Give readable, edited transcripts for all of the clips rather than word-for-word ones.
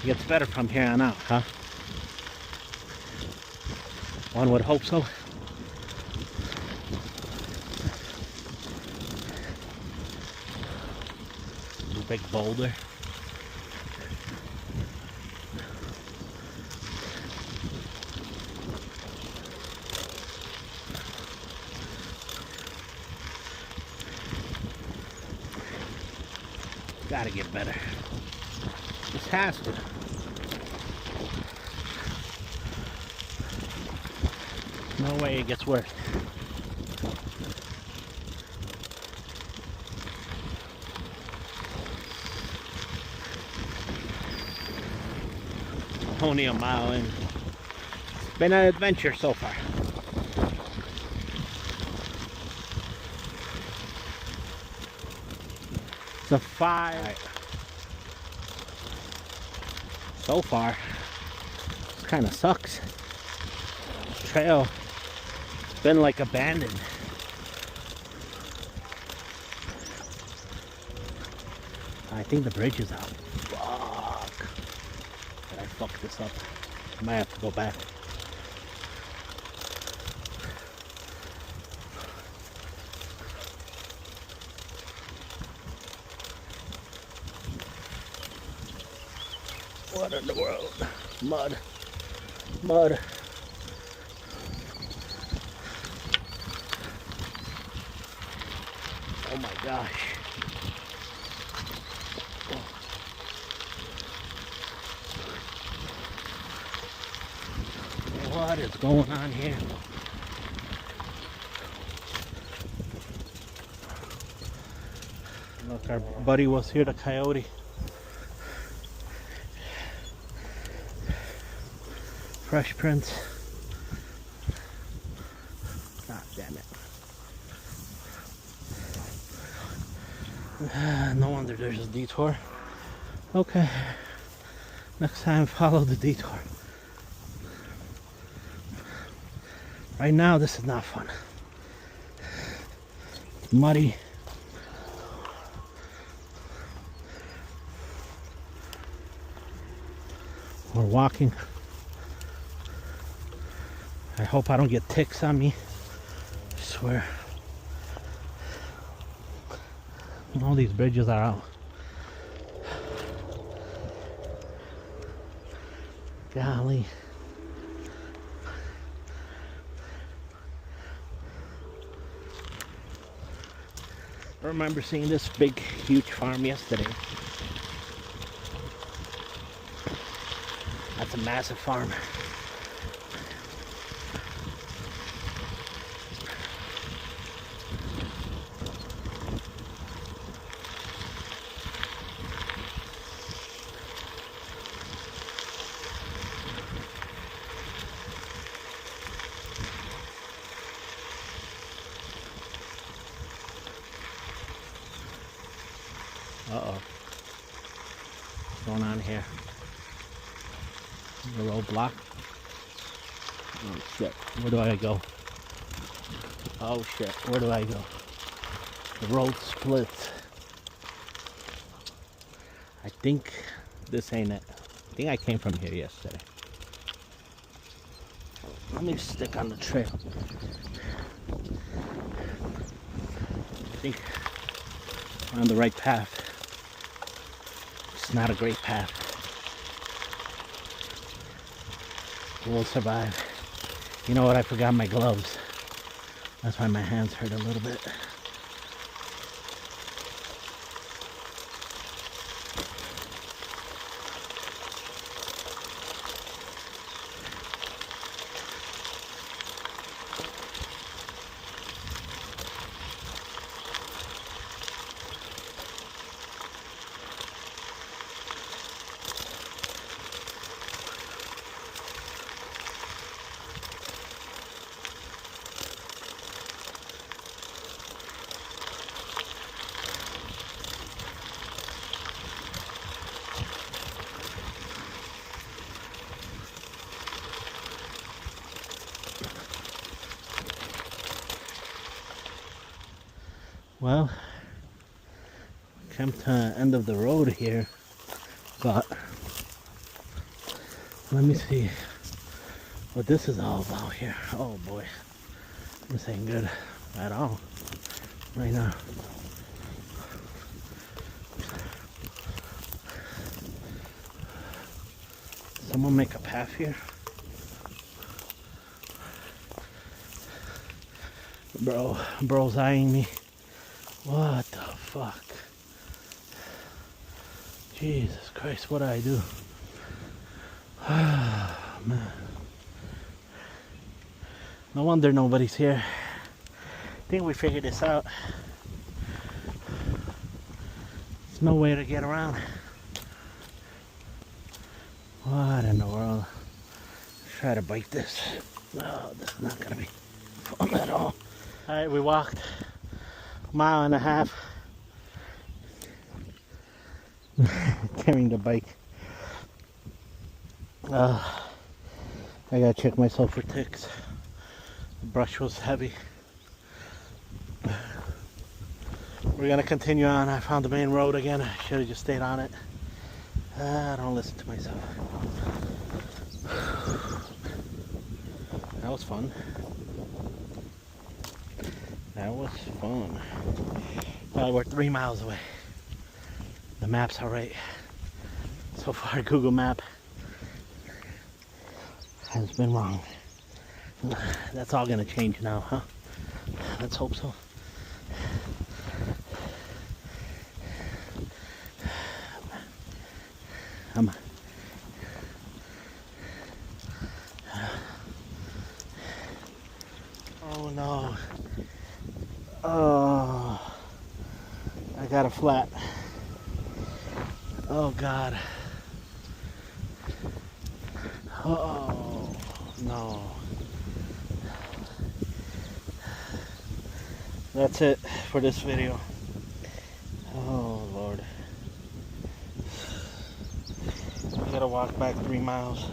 gets better from here on out, huh? One would hope so. Big boulder. Gotta get better. This has to. No way it gets worse. Only a mile in. It's been an adventure so far. It's a 5. Right. So far, this kind of sucks. This trail has been like abandoned. I think the bridge is out. Fuck. Did I fuck this up? I might have to go back. What in the world? Mud. Mud. Oh my gosh. What is going on here? Look, our buddy was here, the coyote. Fresh prints. God damn it. No wonder there's a detour. Okay. Next time, follow the detour. Right now, this is not fun. It's muddy. We're walking. I hope I don't get ticks on me. I swear. All these bridges are out. Golly. I remember seeing this big, huge farm yesterday. That's a massive farm. Uh-oh. What's going on here? The roadblock. Oh shit. Where do I go? Oh shit. Where do I go? The road splits. I think this ain't it. I think I came from here yesterday. Let me stick on the trail. I think we're on the right path. It's not a great path. We'll survive. You know what? I forgot my gloves. That's why my hands hurt a little bit. Well, come to the end of the road here, but Let me see what this is all about here. Oh boy, this ain't good at all right now. Someone make a path here. Bro's eyeing me. What the fuck? Jesus Christ, what did I do? Ah, man. No wonder nobody's here. I think we figured this out. There's no way to get around. What in the world? Let's try to bike this. No, this is not gonna be fun at all. Alright, we walked a mile and a half carrying the bike. I gotta check myself for ticks. The brush was heavy. We're gonna continue on. I found the main road again. I should have just stayed on it. I don't listen to myself. That was fun. That was fun. Well, we're 3 miles away. The maps are right. So far, Google Map has been wrong. That's all gonna change now, huh? Let's hope so. Come on. Oh no. Oh, I got a flat. Oh God. Oh no. That's it for this video. Oh Lord. I gotta walk back 3 miles.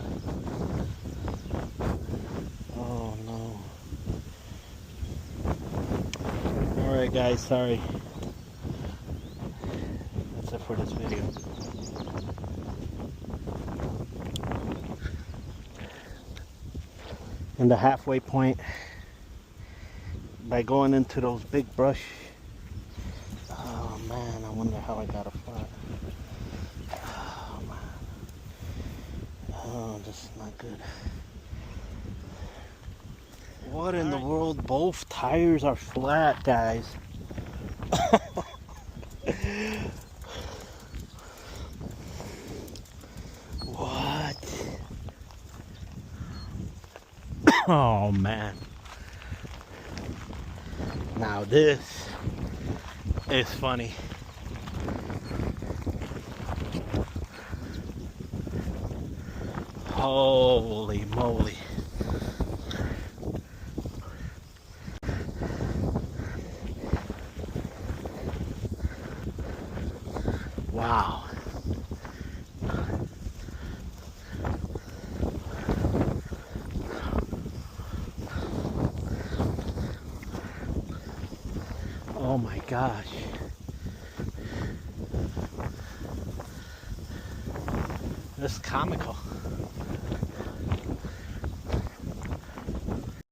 Oh no. Alright guys, sorry. That's it for this video. And the halfway point, by going into those big brush. Oh man, I wonder how I got a flat. Oh man. Oh, this is not good. What in the world? Both tires are flat, guys. What? Oh man. Now this is funny. Holy moly. Wow. Oh my gosh. This is comical.